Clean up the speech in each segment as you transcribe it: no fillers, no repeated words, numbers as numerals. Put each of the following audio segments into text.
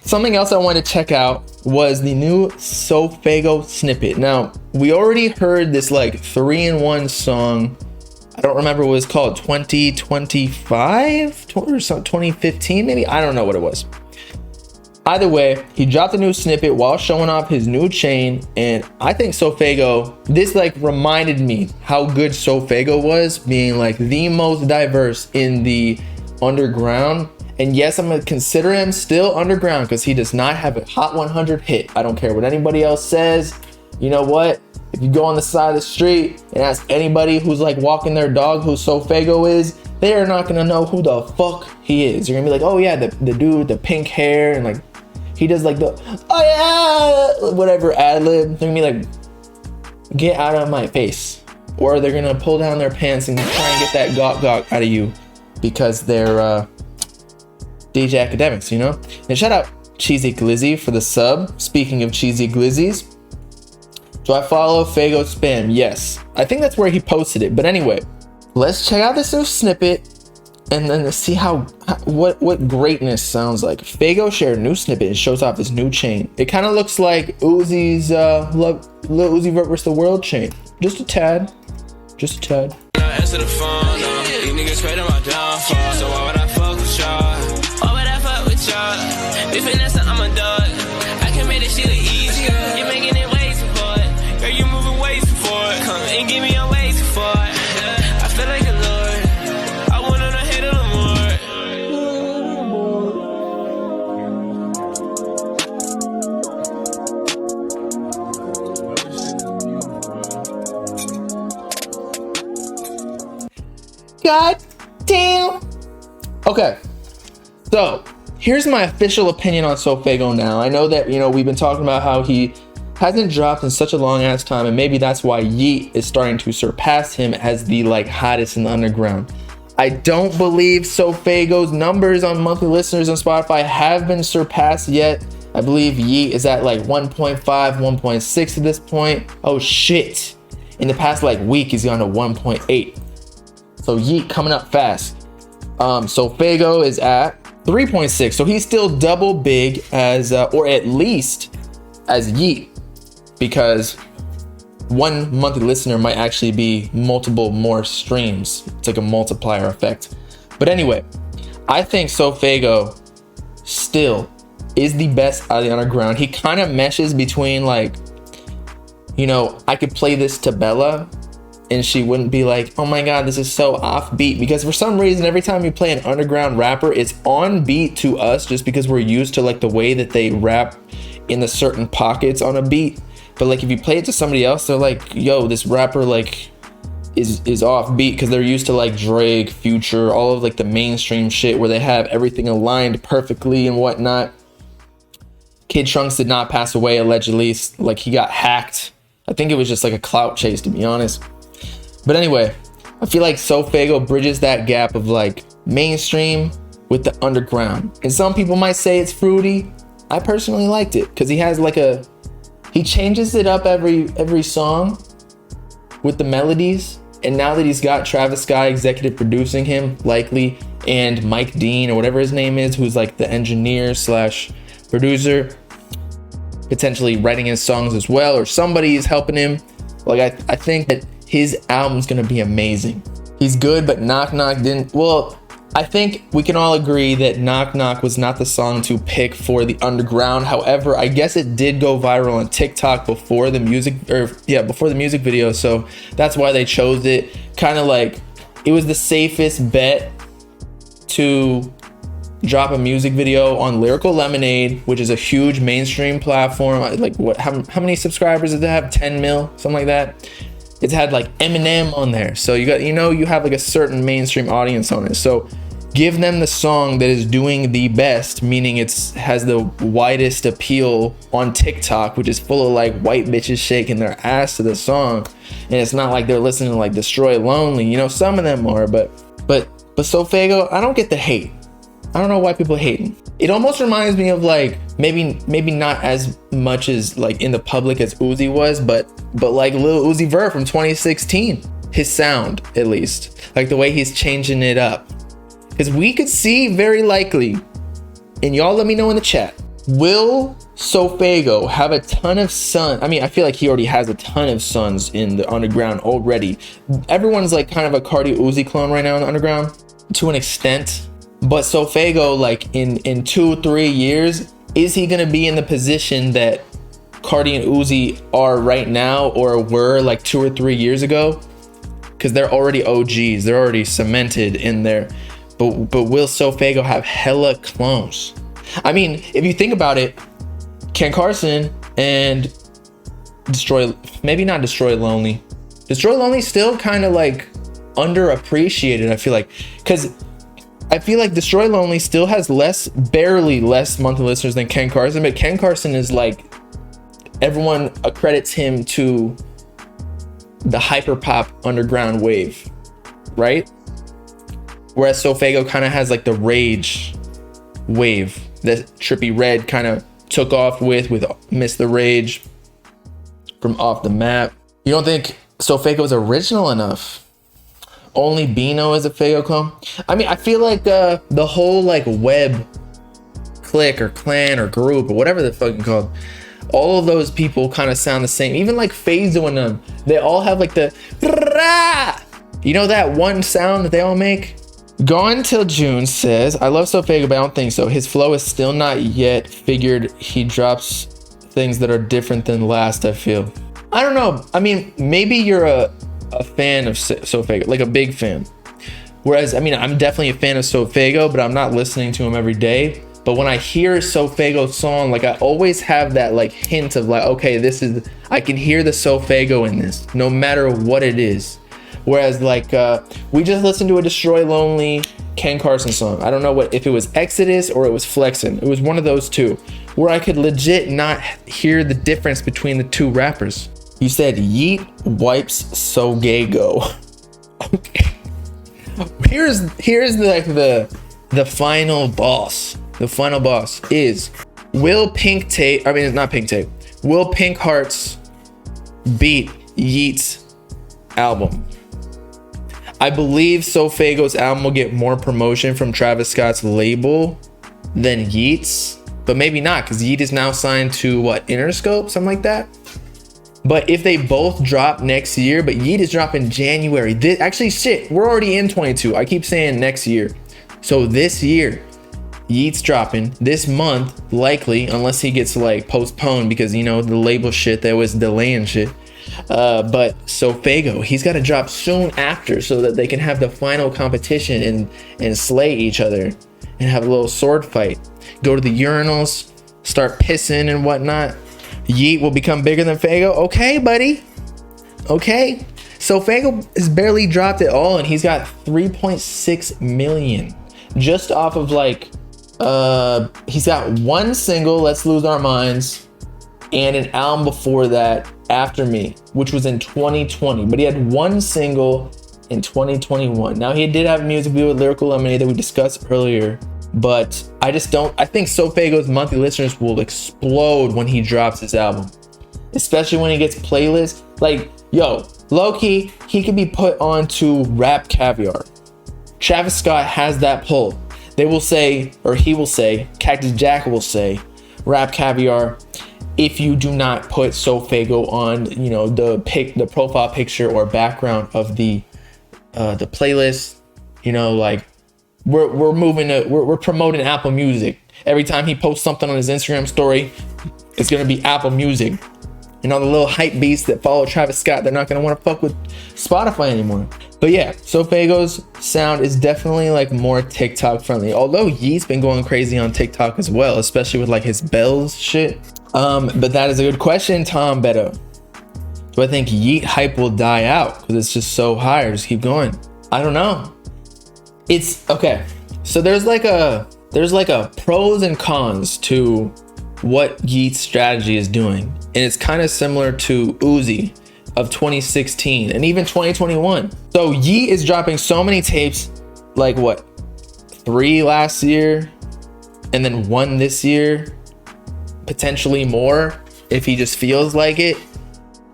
Something else I wanted to check out was the new SoFaygo Snippet. Now, we already heard this like 3-in-1 song. I don't remember what it was called, 2025 or 2015 maybe? I don't know what it was. Either way, he dropped a new snippet while showing off his new chain, and I think SoFaygo, this like reminded me how good SoFaygo was, being like the most diverse in the underground. And yes, I'm gonna consider him still underground because he does not have a Hot 100 hit. I don't care what anybody else says. You know what? If you go on the side of the street and ask anybody who's like walking their dog who SoFaygo is, they are not gonna know who the fuck he is. You're gonna be like, oh yeah, the dude with the pink hair, and like he does like the oh yeah whatever ad lib. They're gonna be like, get out of my face, or they're gonna pull down their pants and try and get that gawk out of you because they're DJ academics, you know? And shout out Cheesy Glizzy for the sub. Speaking of Cheesy Glizzies, do I follow Faygo Spam? Yes. I think that's where he posted it. But anyway, let's check out this new snippet and then see what greatness sounds like. Faygo shared a new snippet and shows off his new chain. It kind of looks like Uzi's Lil Uzi Vert vs. the World chain. Just a tad. Just a tad. Answer the phone, these niggas pray to my downfall. So why would I fuck with y'all? Why would I fuck with y'all? Beefing that's I'm a dog. I can make this shit easier. You're making it way too hard. Girl, you moving way too far. Come and give me a way too far. I feel like a lord. I want on the head of the God damn. Okay, so here's my official opinion on SoFaygo now. I know that, you know, we've been talking about how he hasn't dropped in such a long ass time, and maybe that's why Yeet is starting to surpass him as the like hottest in the underground. I don't believe SoFaygo's numbers on monthly listeners on Spotify have been surpassed yet. I believe Yeet is at like 1.5, 1.6 at this point. Oh shit. In the past like week, he's gone to 1.8. So Yeet coming up fast. SoFaygo is at 3.6. So he's still double big as, or at least as Yeet, because one monthly listener might actually be multiple more streams. It's like a multiplier effect. But anyway, I think SoFaygo still is the best out of the underground. He kind of meshes between like, you know, I could play this to Bella and she wouldn't be like, oh my God, this is so offbeat. Because for some reason, every time you play an underground rapper, it's on beat to us just because we're used to like the way that they rap in the certain pockets on a beat. But like if you play it to somebody else, they're like, yo, this rapper like is off beat, because they're used to like Drake, Future, all of like the mainstream shit where they have everything aligned perfectly and whatnot. Kid Trunks did not pass away allegedly. Like he got hacked. I think it was just like a clout chase, to be honest. But anyway, I feel like SoFaygo bridges that gap of like mainstream with the underground. And some people might say it's fruity. I personally liked it because he has like he changes it up every song with the melodies. And now that he's got Travis Scott executive producing him, likely, and Mike Dean or whatever his name is, who's like the engineer / producer, potentially writing his songs as well, or somebody is helping him. Like I think that his album's gonna be amazing. He's good, but Knock Knock didn't. Well, I think we can all agree that Knock Knock was not the song to pick for the underground. However, I guess it did go viral on TikTok before the music video, so that's why they chose it. Kind of like it was the safest bet to drop a music video on Lyrical Lemonade, which is a huge mainstream platform. Like what? How many subscribers did they have? 10 mil, something like that. It's had like Eminem on there, so you have like a certain mainstream audience on it. So give them the song that is doing the best, meaning has the widest appeal on TikTok, which is full of like white bitches shaking their ass to the song, and it's not like they're listening to like Destroy Lonely. You know, some of them are, but SoFaygo, I don't get the hate. I don't know why people are hating. It almost reminds me of like maybe not as much as like in the public as Uzi was, but like Lil Uzi Vert from 2016. His sound, at least, like the way he's changing it up, because we could see very likely and y'all let me know in the chat, will SoFaygo have a ton of sons? I mean, I feel like he already has a ton of sons in the underground already. Everyone's like kind of a Cardi Uzi clone right now in the underground to an extent. But SoFaygo, like in 2-3 years, is he gonna be in the position that Cardi and Uzi are right now or were like 2 or 3 years ago? Because they're already OGs, they're already cemented in there. But will SoFaygo have hella clones? I mean, if you think about it, Ken Carson and maybe not Destroy Lonely. Destroy Lonely still kind of like underappreciated, I feel like. Because I feel like Destroy Lonely still has barely less monthly listeners than Ken Carson. But Ken Carson is like, everyone accredits him to the hyperpop underground wave, right? Whereas SoFaygo kind of has like the rage wave that Trippie Redd kind of took off with Miss the Rage from Off the Map. You don't think SoFaygo is original enough? Only Bino is a Faygo clone? I mean, I feel like the whole like web clique or clan or group or whatever they're fucking called, all of those people kind of sound the same. Even like Fayzo and them, they all have like the, you know, that one sound that they all make? Gone Till June says, I love SoFaygo, but I don't think so. His flow is still not yet figured. He drops things that are different than last, I feel. I don't know. I mean, maybe you're a fan of SoFaygo, like a big fan. Whereas, I mean, I'm definitely a fan of SoFaygo, but I'm not listening to him every day. But when I hear SoFaygo's song, like I always have that like hint of like, okay, I can hear the SoFaygo in this, no matter what it is. Whereas like we just listened to a Destroy Lonely Ken Carson song. I don't know if it was Exodus or it was Flexin'. It was one of those two where I could legit not hear the difference between the two rappers. You said Yeet wipes SoFaygo. Okay. Here's like the final boss. The final boss is, will Pink Hearts beat Yeet's album? I believe SoFaygo's album will get more promotion from Travis Scott's label than Yeet's, but maybe not, because Yeet is now signed to Interscope, something like that. But if they both drop next year, but Yeet is dropping January. We're already in 22. I keep saying next year. So this year, Yeet's dropping this month, likely, unless he gets like postponed because, you know, the label shit, that was delaying shit. But SoFaygo, he's got to drop soon after so that they can have the final competition and slay each other and have a little sword fight. Go to the urinals, start pissing and whatnot. Yeet will become bigger than Faygo. Okay, buddy. Okay. SoFaygo has barely dropped it all, and he's got 3.6 million just off of like, he's got one single, Let's Lose Our Minds, and an album before that, After Me, which was in 2020. But he had one single in 2021. Now, he did have a music video with Lyrical Lemonade that we discussed earlier, but I think SoFaygo's monthly listeners will explode when he drops his album, especially when he gets playlists. Like, yo, low-key, he could be put onto Rap Caviar. Travis Scott has that pull. They will say, or he will say, Cactus Jack will say, Rap Caviar, if you do not put SoFaygo on, you know, the profile picture or background of the playlist, you know, like we're promoting Apple Music. Every time he posts something on his Instagram story, it's gonna be Apple Music. And all the little hype beasts that follow Travis Scott, they're not gonna want to fuck with Spotify anymore. But yeah, SoFaygo's sound is definitely like more TikTok friendly. Although Yeet's been going crazy on TikTok as well, especially with like his bells shit. But that is a good question, Tom Beto. Do I think Yeet hype will die out because it's just so high, or just keep going? I don't know. It's okay. So there's like a pros and cons to what Yeet's strategy is doing, and it's kind of similar to Uzi of 2016 and even 2021. So Yeet is dropping so many tapes, like 3 last year and then 1 this year, potentially more if he just feels like it.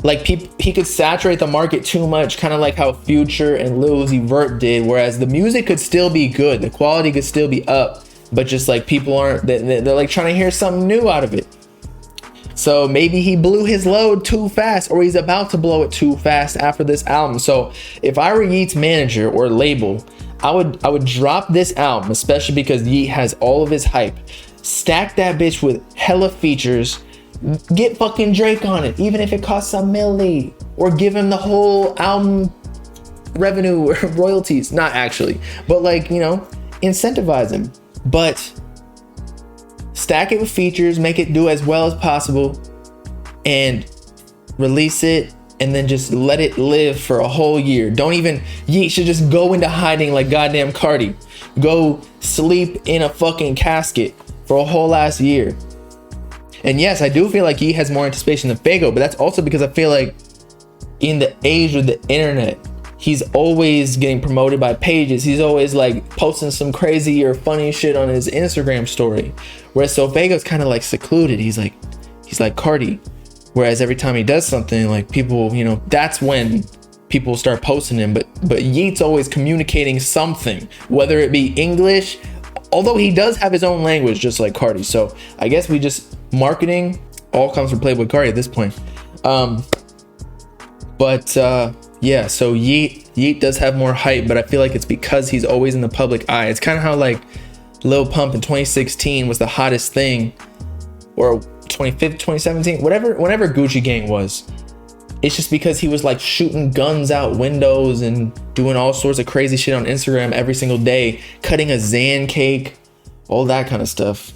Like he could saturate the market too much, kind of like how Future and Lil Uzi Vert did, whereas the music could still be good, the quality could still be up, but just like people aren't, they're like trying to hear something new out of it. So maybe he blew his load too fast, or he's about to blow it too fast after this album. So if I were Yeat's manager or label, I would drop this album, especially because Yeat has all of his hype. Stack that bitch with hella features. Get fucking Drake on it, even if it costs a milli, or give him the whole album revenue or royalties. Not actually, but like, you know, incentivize him. But stack it with features, make it do as well as possible, and release it, and then just let it live for a whole year. Don't even, Yeat should just go into hiding like goddamn Cardi. Go sleep in a fucking casket for a whole last year. And yes, I do feel like Yeat has more anticipation than Faygo, but that's also because I feel like in the age of the internet, he's always getting promoted by pages. He's always like posting some crazy or funny shit on his Instagram story. Whereas SoFaygo's kind of like secluded. He's like Cardi. Whereas every time he does something, like people, you know, that's when people start posting him. But Yeat's always communicating something, whether it be English, although he does have his own language, just like Cardi. So I guess marketing all comes from Playboy Cardi at this point. Yeah, so Yeat does have more hype, but I feel like it's because he's always in the public eye. It's kind of how like Lil Pump in 2016 was the hottest thing, or 2015, 2017, whenever Gucci Gang was. It's just because he was like shooting guns out windows and doing all sorts of crazy shit on Instagram every single day, cutting a Zan cake, all that kind of stuff.